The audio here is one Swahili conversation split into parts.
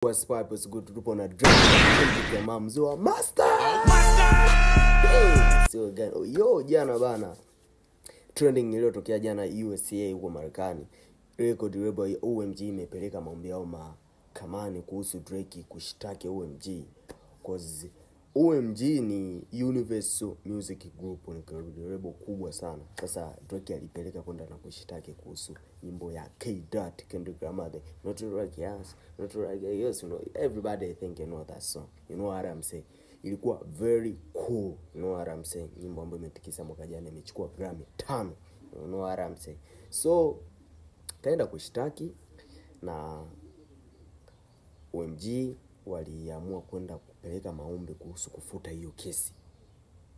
What's up? It's good to tupo na Drake ya mamzo wa Master. So again, jana bana. Trending iliyotokea jana USA huko Marekani. Record label ya OMG imepeleka maombi yao mahakamani kuhusu Drake kushtaki OMG. Cause OMG ni Universal Music Group, ni label kubwa sana. Sasa Drake alipeleka kwenda na kushtaki kuhusu nyimbo ya K-Dot, Kendrick Lamar, Not Like Yes, Not Like Yes, you know, everybody I think you know that song. You know what I'm saying? Ilikuwa very cool, you know what I'm saying? Nyimbo ambayo imetikisa mwaka jana, imechukua Grammy 5. You know what I'm saying? So kaenda kushtaki na OMG waliamua kwenda kupeleka maombi kuhusu kufuta hiyo kesi.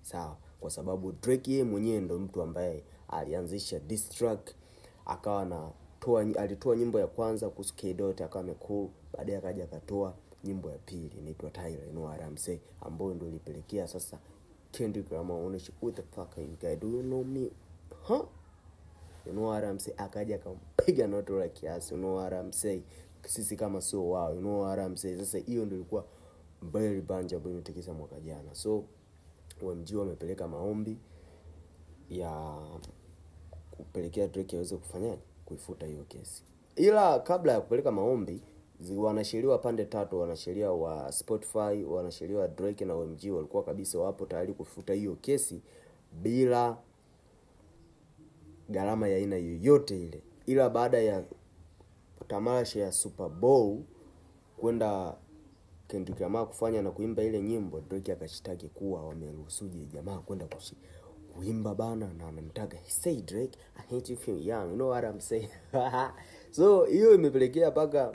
Sawa, kwa sababu Drake yeye mwenyewe ndo mtu ambaye alianzisha diss track, alitoa nyimbo ya kwanza kuhusu K-Dot akawa cool, baadaye akaja akatoa nyimbo ya pili inaitwa Tyler, you know what I'm saying, ambayo ndio ilipelekea sasa Kendrick Lamar ownership, what the fuck are you guys, do you know me? Huh? You know what I'm saying? Akaja akampiga Not Like Yes, you know what I'm saying? Sisi kama sio wao, you know what I'm saying? Sasa hiyo ndio ilikuwa very banja ambayo imetikisa mwaka jana. So OMG wamepeleka maombi ya kupelekea Drake aweze kufanyaje, kuifuta hiyo kesi. Ila kabla ya kupeleka maombi, wanasheria pande tatu, wanasheria wa Spotify, wanasheria wa Drake na OMG walikuwa kabisa wapo tayari kufuta hiyo kesi bila gharama ya aina yoyote ile. Ila baada ya tamasha ya Super Bowl kwenda Kendrick Lamar kufanya na kuimba ile nyimbo, Drake akashitaki kuwa wameruhusuje jamaa kwenda kuimba bana, na anamtaka say Drake, I hate you feel young, you know what I'm saying? So hiyo imepelekea paka